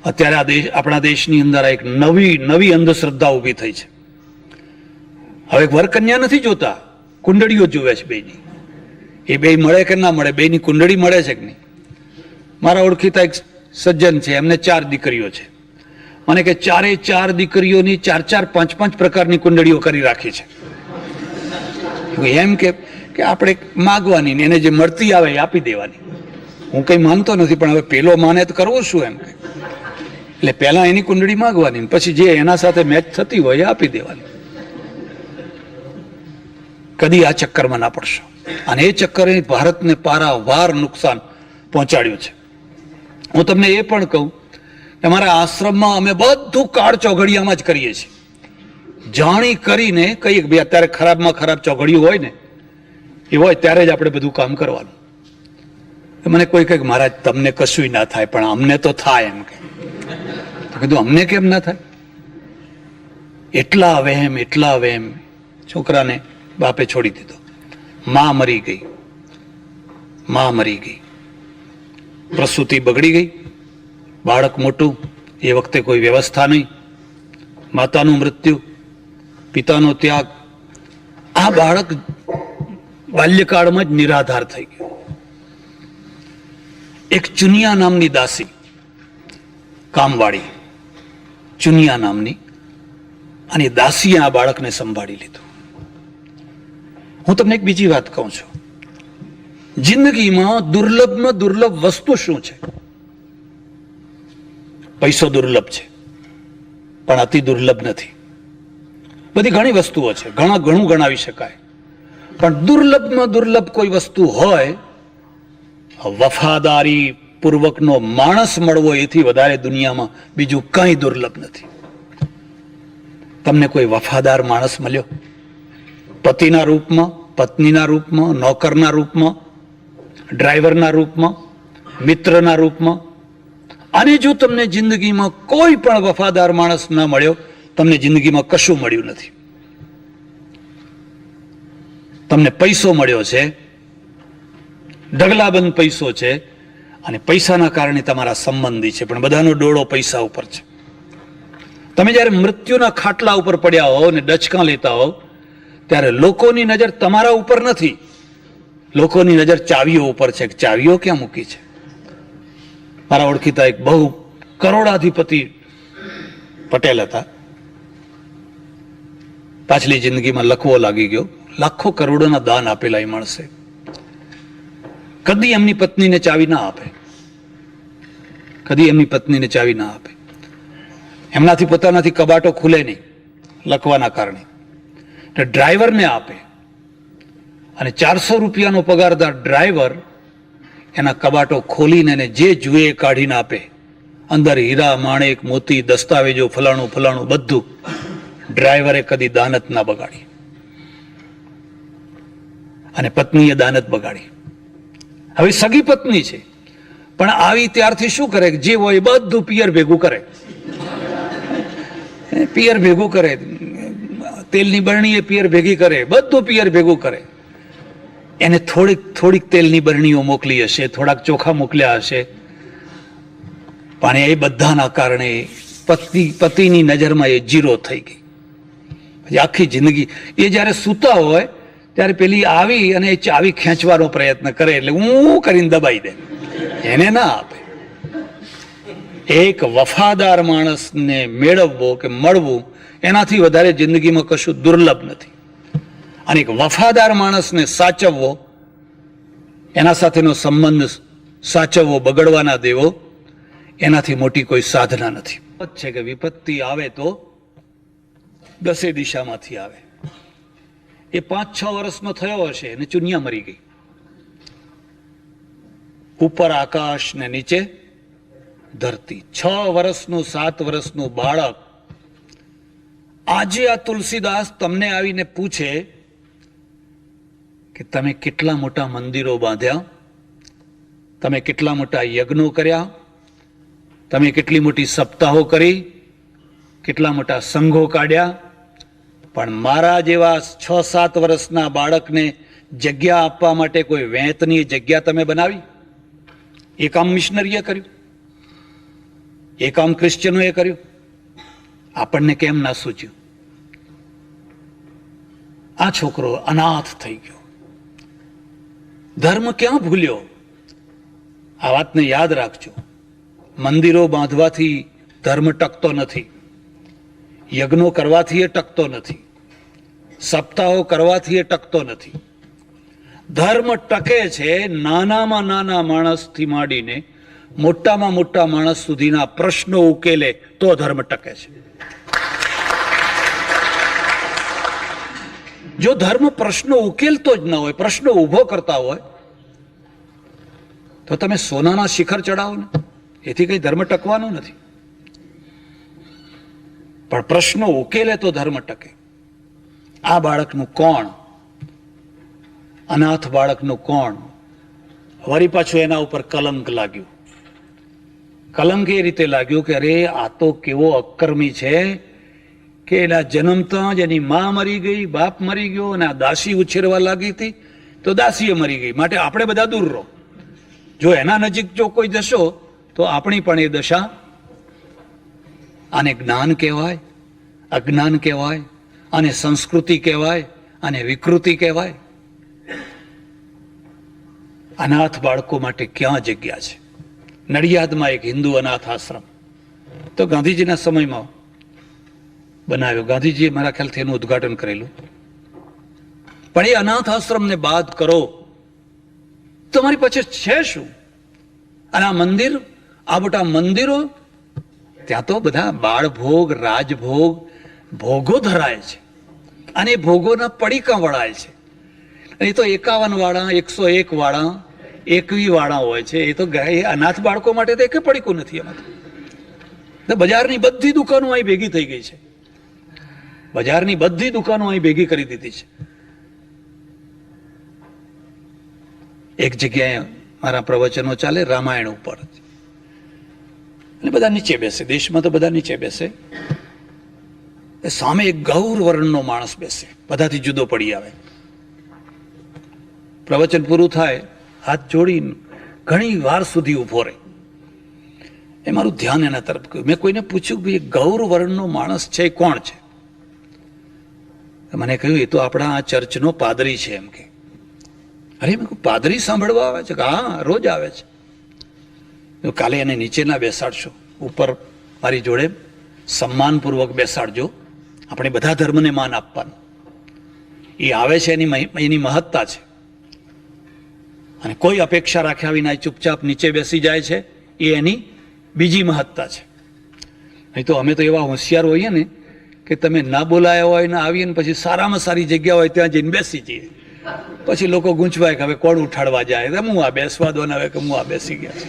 અત્યારે આ દેશ, આપણા દેશની અંદર એક નવી અંધશ્રદ્ધા ઉભી થઈ છે. હવે વરકન્યા નથી જોતા, કુંડળીઓ જોવે છે બેની. એ બે મળે કે ના મળે, બેની કુંડળી મળે છે કે નહીં. મારા ઓળખીતા એક સજ્જન છે, એમને 4 દીકરીઓ છે. મને કે 4 દીકરીઓની 4 5 પ્રકારની કુંડળીઓ કરી રાખી છે. એમ કે આપણે માગવાની ને એને જે મળતી આવે એ આપી દેવાની. હું કઈ માનતો નથી, પણ હવે પેલો માને તો કરવો શું એમ. એટલે પહેલા એની કુંડળી માગવાની, પછી જે એના સાથે મેચ થતી હોય એ આપી દેવાની. કદી આ ચક્કરમાં ના પડશો. અને એ ચક્કરે ભારતને પારાવાર નુકસાન પહોંચાડ્યું છે. હું તમને એ પણ કહું કે અમારા આશ્રમમાં અમે બધું કાળ ચોઘડિયામાં જ કરીએ છીએ. જાણી કરીને કહીએ કે ભાઈ અત્યારે ખરાબમાં ખરાબ ચોઘડિયું હોય ને એ હોય ત્યારે જ આપણે બધું કામ કરવાનું. મને કોઈ કહે કે મહારાજ તમને કશું ના થાય, પણ અમને તો થાય. એમ કે કીધું અમને કેમ ના થાય? એટલા વહેમ છોકરાને બાપે છોડી દીધો. માં મરી ગઈ, પ્રસૂતિ બગડી ગઈ, બાળક મોટું, એ વખતે કોઈ વ્યવસ્થા નહીં, માતાનું મૃત્યુ, પિતાનો ત્યાગ. આ બાળક બાલ્યકાળમાં જ નિરાધાર થઈ ગયો. એક ચુનિયા નામની દાસી, કામવાળી ચુનિયા નામની, અને દાસીએ આ બાળકને સંભાળી લીધું. હું તમને એક બીજી વાત કહું છું, જિંદગીમાં દુર્લભમાં દુર્લભ વસ્તુ શું છે? પૈસો દુર્લભ છે, પણ અતિ દુર્લભ નથી. બધી ઘણી વસ્તુઓ છે, ઘણું ગણાવી શકાય, પણ દુર્લભમાં દુર્લભ કોઈ વસ્તુ હોય, વફાદારી પૂર્વકનો માણસ મળવો, એથી વધારે દુનિયામાં બીજું કંઈ દુર્લભ નથી. તમને કોઈ વફાદાર માણસ મળ્યો, પતિના રૂપમાં, પત્નીના રૂપમાં, નોકરના રૂપમાં, ડ્રાઈવરના રૂપમાં, મિત્રના રૂપમાં. અને જો તમને જિંદગીમાં કોઈ પણ વફાદાર માણસ ન મળ્યો, તમને જિંદગીમાં કશું મળ્યું નથી. તમને પૈસો મળ્યો છે, ઢગલાબંધ પૈસો છે, અને પૈસાના કારણે તમારા સંબંધી છે, પણ બધાનો ડોળો પૈસા ઉપર છે. તમે જ્યારે મૃત્યુના ખાટલા ઉપર પડ્યા હો ને ડચકા લેતા હો, ત્યારે લોકોની નજર તમારા ઉપર નથી, લોકોની નજર ચાવીઓ ઉપર છે. ચાવીઓ ક્યાં મૂકી છે? મારા ઓળખીતા એક બહુ કરોડાધિપતિ પટેલ હતા, પાછલી જિંદગીમાં લખવો લાગી ગયો, લાખો કરોડોના દાન આપેલા એ માણસે. કદી એમની પત્નીને ચાવી ના આપે, કદી એમની પત્નીને ચાવી ના આપે. એમનાથી પોતાનાથી કબાટો ખુલે નહીં લખવાના કારણે, એટલે ડ્રાઈવરને આપે. અને 400 રૂપિયાનો પગારદાર ડ્રાઈવર એના કબાટો ખોલીને એને જે જુએ એ કાઢીને આપે. અંદર હીરા માણેક મોતી દસ્તાવેજો ફલાણું ફલાણું બધું. ડ્રાઈવરે કદી દાનત ના બગાડી અને પત્નીએ દાનત બગાડી. હવે સગી પત્ની છે પણ આવી ત્યારથી શું કરે, જે હોય બધું પિયર ભેગું કરે, પિયર ભેગું કરે, તેલની બરણી એ પિયર ભેગી કરે, બધું પિયર ભેગું કરે. એને થોડીક તેલની બરણીઓ મોકલી હશે, થોડાક ચોખા મોકલ્યા હશે, પણ એ બધાના કારણે પતિની નજરમાં એ જીરો થઈ ગઈ. પછી આખી જિંદગી એ જ્યારે સૂતા હોય ત્યારે પેલી આવી અને એ ચાવી ખેંચવાનો પ્રયત્ન કરે એટલે હું કરીને દબાઈ દે, એને ના આપે. એક વફાદાર માણસને મેળવવો કે મળવું એનાથી વધારે જિંદગીમાં કશું દુર્લભ નથી. અને એક વફાદાર માણસને સાચવવો, એના સાથેનો સંબંધ સાચવવો, બગડવા ના દેવો, એનાથી મોટી કોઈ સાધના નથી. છે કે વિપત્તિ આવે તો 10 દિશામાંથી આવે. એ 5-6 વર્ષનો થયો હશે અને ચુનિયા મરી ગઈ. ઉપર આકાશ ને નીચે ધરતી. 6 વર્ષનું 7 વર્ષનું બાળક આજે આ તુલસીદાસ તમને આવીને પૂછે કે તમે કેટલા મોટા મંદિરો બાંધ્યા, તમે કેટલા મોટા યજ્ઞો કર્યા, તમે કેટલી મોટી સપ્તાહો કરી, કેટલા મોટા સંઘો કાઢ્યા, પણ મારા જેવા 6-7 વર્ષના બાળકને જગ્યા આપવા માટે કોઈ વેંતની જગ્યા તમે બનાવી? એ કામ મિશનરીએ કર્યું, એ કામ ક્રિશ્ચિયનોએ કર્યું. આપણને કેમ ના સૂચ્યું? આ છોકરો અનાથ થઈ ગયો. ધર્મ ક્યાં ભૂલ્યો? આ વાતને યાદ રાખજો. મંદિરો બાંધવાથી ધર્મ ટકતો નથી, યજ્ઞો કરવાથી એ ટકતો નથી, સપ્તાહો કરવાથી એ ટકતો નથી. ધર્મ ટકે છે નાનામાં નાના માણસથી માંડીને મોટામાં મોટા માણસ સુધીના પ્રશ્નો ઉકેલે તો ધર્મ ટકે છે. જો ધર્મ પ્રશ્નો ઉકેલતો જ ન હોય, પ્રશ્નો ઉભો કરતા હોય, તો તમે સોનાના શિખર ચડાવો ને, એથી કઈ ધર્મ ટકવાનું નથી. પણ પ્રશ્નો ઉકેલે તો ધર્મ ટકે. આ બાળકનું કોણ? અનાથ બાળકનું કોણ? વળી પાછું એના ઉપર કલંક લાગ્યું. કલંક એ રીતે લાગ્યું કે અરે આ તો કેવો અક્કર્મી છે કે એના જન્મતા જ એની માં મરી ગઈ, બાપ મરી ગયો, અને આ દાસી ઉછેરવા લાગી હતી તો દાસીએ મરી ગઈ, માટે આપણે બધા દૂર રહો. જો એના નજીક જો કોઈ જશો તો આપણી પણ એ દશા. આને જ્ઞાન કહેવાય, અજ્ઞાન કહેવાય, આને સંસ્કૃતિ કહેવાય, આને વિકૃતિ કહેવાય. અનાથ બાળકો માટે ક્યાં જગ્યા છે? નડિયાદમાં એક હિન્દુ અનાથ આશ્રમ તો ગાંધીજીના સમયમાં બનાવ્યો. ગાંધીજીએ મારા ખ્યાલથી એનું ઉદ્ઘાટન કરેલું. પણ એ અનાથ આશ્રમને બાદ કરો, તમારી પાસે છે શું? અને આ મંદિર, આ મોટા મંદિરો, ત્યાં તો બધા બાળભોગ, રાજભોગ, ભોગો ધરાય છે, અને ભોગોના પડીકા વળાય છે. એ તો 51 વાળા, 101 વાળા, 21 વાળા હોય છે. એ તો અનાથ બાળકો માટે તો એક પડીકું નથી. એમાં તો બજારની બધી દુકાનો અહીં ભેગી થઈ ગઈ છે. બજારની બધી દુકાનો અહીં ભેગી કરી દીધી છે. એક જગ્યાએ મારા પ્રવચનો ચાલે રામાયણ ઉપર, એટલે બધા નીચે બેસે. દેશમાં તો બધા નીચે બેસે. સામે એક ગૌર વર્ણનો માણસ બેસે, બધાથી જુદો પડી આવે. પ્રવચન પૂરું થાય, હાથ જોડીને ઘણી વાર સુધી ઉભો રહે. એ મારું ધ્યાન એના તરફ ગયું. મેં કોઈને પૂછ્યું કે ભાઈ ગૌર વર્ણનો માણસ છે એ કોણ છે? મને કહ્યું એ તો આપણા આ ચર્ચનો પાદરી છે. એમ કે અરે મેં કહ્યું પાદરી સાંભળવા આવે છે? હા, રોજ આવે છે. કાલે એને નીચે ના બેસાડશો, ઉપર મારી જોડે સન્માનપૂર્વક બેસાડજો. આપણે બધા ધર્મને માન આપવાનું. એ આવે છે એની મહત્તા છે. અને કોઈ અપેક્ષા રાખ્યા વિના ચૂપચાપ નીચે બેસી જાય છે, એ એની બીજી મહત્તા છે. નહીં તો અમે તો એવા હોશિયાર હોઈએ ને કે તમે ના બોલાયા હોય ને આવીએ ને પછી સારામાં સારી જગ્યા હોય ત્યાં જઈને બેસી જઈએ. પછી લોકો ગૂંચવાય કે હવે કોણ ઉઠાડવા જાય, હું આ બેસવા દો ને, હવે કે હું આ બેસી ગયા છે.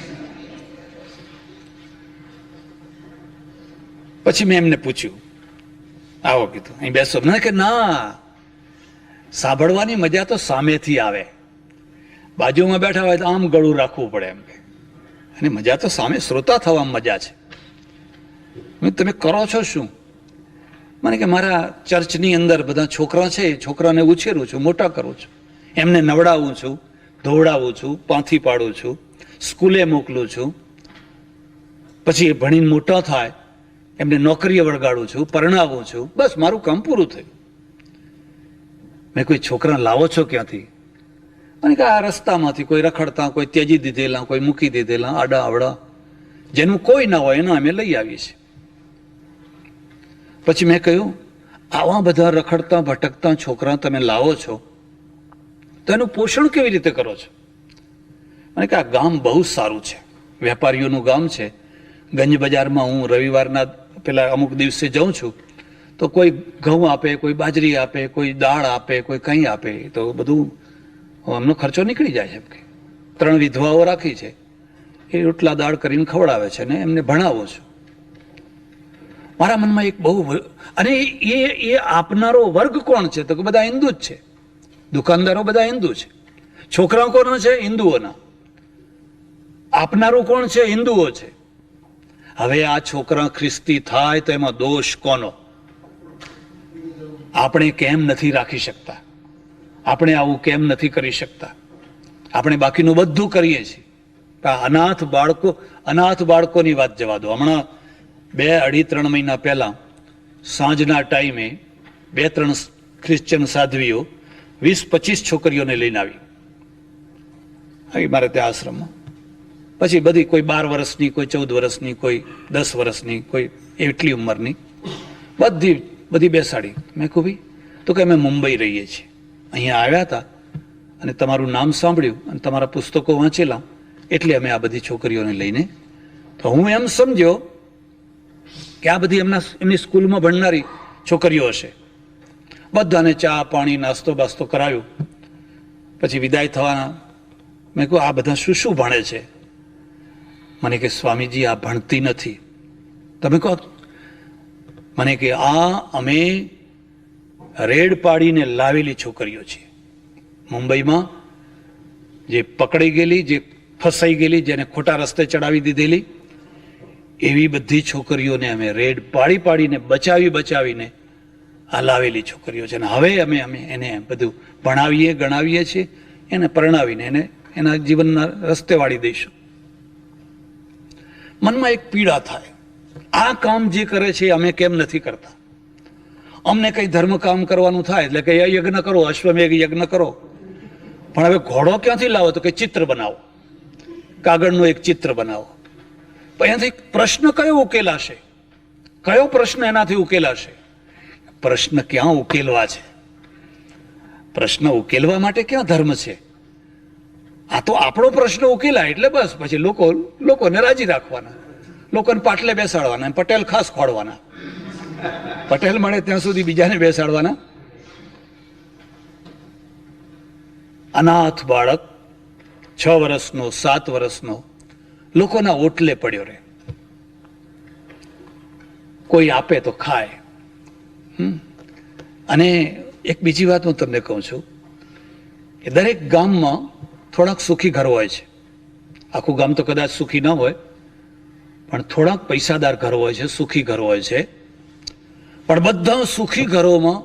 પછી મેં એમને પૂછ્યું, આવો કીધું અહીં બેસો. મને કે ના, સાંભળવાની મજા તો સામેથી આવે, બાજુમાં બેઠા હોય તો આમ ગળું રાખવું પડે એમ કે, અને મજા તો સામે શ્રોતા થવામાં મજા છે. તમે કરો છો શું? મને કે મારા ચર્ચની અંદર બધા છોકરા છે, છોકરાને ઉછેરું છું, મોટા કરું છું, એમને નવડાવું છું, ધોવડાવું છું, પાંથી પાડું છું, સ્કૂલે મોકલું છું, પછી એ ભણીને મોટા થાય એમને નોકરીએ વળગાડું છું, પરણાવું છું, બસ મારું કામ પૂરું થયું. મેં કોઈ છોકરા લાવો છો ક્યાંથી? મને કે આ રસ્તામાંથી કોઈ રખડતા, કોઈ ત્યજી દીધેલા, કોઈ મૂકી દીધેલા, આડા આવડા, જેનું કોઈ ના હોય એના અમે લઈ આવીએ છીએ. પછી મેં કહ્યું, આવા બધા રખડતા ભટકતા છોકરા તમે લાવો છો તો એનું પોષણ કેવી રીતે કરો છો? મને કે આ ગામ બહુ સારું છે, વેપારીઓનું ગામ છે. ગંજ બજારમાં હું રવિવારના પેલા અમુક દિવસે જાઉં છું તો કોઈ ઘઉં આપે, કોઈ બાજરી આપે, કોઈ દાળ આપે, કોઈ કંઈ આપે, તો બધું એમનો ખર્ચો નીકળી જાય છે. 3 વિધવાઓ રાખી છે, એ રોટલા દાળ કરીને ખવડાવે છે ને એમને ભણાવું છું. મારા મનમાં એક બહુ, અને એ આપનારો વર્ગ કોણ છે? તો કે બધા હિન્દુ જ છે, દુકાનદારો બધા હિન્દુ છે, છોકરાઓ કોણ છે? હિન્દુઓના. આપનારું કોણ છે? હિન્દુઓ છે. હવે આ છોકરા ખ્રિસ્તી થાય તો એમાં દોષ કોનો? આપણે કેમ નથી રાખી શકતા? આપણે આવું કેમ નથી કરી શકતા? આપણે બાકીનું બધું કરીએ છીએ. અનાથ બાળકોની વાત જવા દો. હમણાં 2-2.5-3 મહિના પહેલા સાંજના ટાઈમે 2-3 ક્રિશ્ચન સાધ્વીઓ 20-25 છોકરીઓને લઈને આવી મારે ત્યાં આશ્રમમાં. પછી બધી કોઈ 12 વર્ષની, કોઈ 14 વર્ષની, કોઈ 10 વર્ષની, કોઈ એટલી ઉંમરની, બધી બેસાડી. મેં કહું ભાઈ, તો કે અમે મુંબઈ રહીએ છીએ, અહીંયા આવ્યા હતા અને તમારું નામ સાંભળ્યું અને તમારા પુસ્તકો વાંચેલા એટલે અમે આ બધી છોકરીઓને લઈને. તો હું એમ સમજ્યો કે આ બધી એમની સ્કૂલમાં ભણનારી છોકરીઓ હશે. બધાને ચા પાણી નાસ્તો બાસ્તો કરાવ્યું. પછી વિદાય થવાના. મેં કહું આ બધા શું શું ભણે છે? મને કે સ્વામીજી આ ભણતી નથી. તમે કહો? મને કે આ અમે રેડ પાડીને લાવેલી છોકરીઓ છે. મુંબઈમાં જે પકડાઈ ગયેલી, જે ફસાઈ ગયેલી, જેને ખોટા રસ્તે ચડાવી દીધેલી, એવી બધી છોકરીઓને અમે રેડ પાડીને બચાવીને આ લાવેલી છોકરીઓ છે. અને હવે અમે એને બધું ભણાવીએ, ગણાવીએ છીએ, એને પરણાવીને એને એના જીવનના રસ્તે વાળી દઈશું. મનમાં એક પીડા થાય, આ કામ જે કરે છે અમે કેમ નથી કરતા? અમને કંઈ ધર્મ કામ કરવાનું થાય એટલે કે યજ્ઞ કરો, અશ્વમેઘ યજ્ઞ કરો, પણ હવે ઘોડો ક્યાંથી લાવો? તો કે ચિત્ર બનાવો, કાગળનું એક ચિત્ર બનાવો. પણ એનાથી પ્રશ્ન કયો ઉકેલાશે? કયો પ્રશ્ન એનાથી ઉકેલાશે? પ્રશ્ન ક્યાં ઉકેલવા છે? પ્રશ્ન ઉકેલવા માટે ક્યાં ધર્મ છે? આ તો આપણો પ્રશ્ન ઉકેલાય એટલે બસ પછી લોકોને રાજી રાખવાના, લોકોને પાટલે બેસાડવાના, પટેલ ખાસ ખોડવાના, પટેલ મળે ત્યાં સુધી બીજાને બેસાડવાના. અનાથ બાળક 6 વર્ષનો, 7 વર્ષનો લોકોના ઓટલે પડ્યો રહે. કોઈ આપે તો ખાય. અને એક બીજી વાત હું તમને કહું છું કે દરેક ગામમાં થોડાક સુખી ઘર હોય છે. આખું ગામ તો કદાચ સુખી ન હોય, પણ થોડાક પૈસાદાર ઘર હોય છે, સુખી ઘર હોય છે. પણ બધા સુખી ઘરોમાં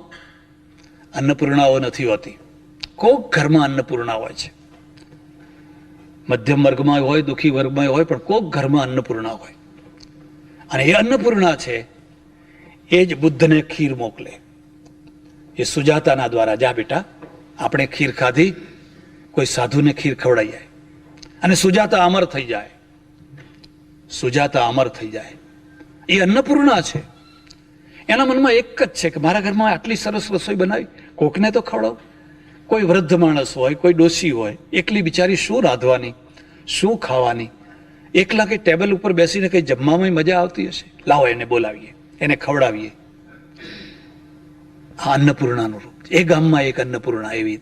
અન્નપૂર્ણાઓ નથી હોતી. કોક ઘરમાં અન્નપૂર્ણા હોય છે. મધ્યમ વર્ગમાં હોય, દુઃખી વર્ગમાં હોય, પણ કોક ઘરમાં અન્નપૂર્ણા હોય. અને એ અન્નપૂર્ણા છે એ જ બુદ્ધને ખીર મોકલે. એ સુજાતાના દ્વારા, જા બેટા આપણે ખીર ખાધી, કોઈ સાધુને ખીર ખવડાવી જાય અને સુજાતા અમર થઈ જાય. સુજાતા અમર થઈ જાય. એ અન્નપૂર્ણા છે. એના મનમાં એક જ છે કે મારા ઘરમાં આટલી સરસ રસોઈ બનાવી, કોકને તો ખવડાવ. કોઈ વૃદ્ધ માણસ હોય, કોઈ ડોસી હોય, એકલી બિચારી શું રાંધવાની, શું ખાવાની, એકલા કે ટેબલ ઉપર બેસીને કંઈ જમવામાં મજા આવતી હશે. લાવો એને બોલાવીએ, એને ખવડાવીએ. આ અન્નપૂર્ણાનું રૂપ. એ ગામમાં એક અન્નપૂર્ણા એવી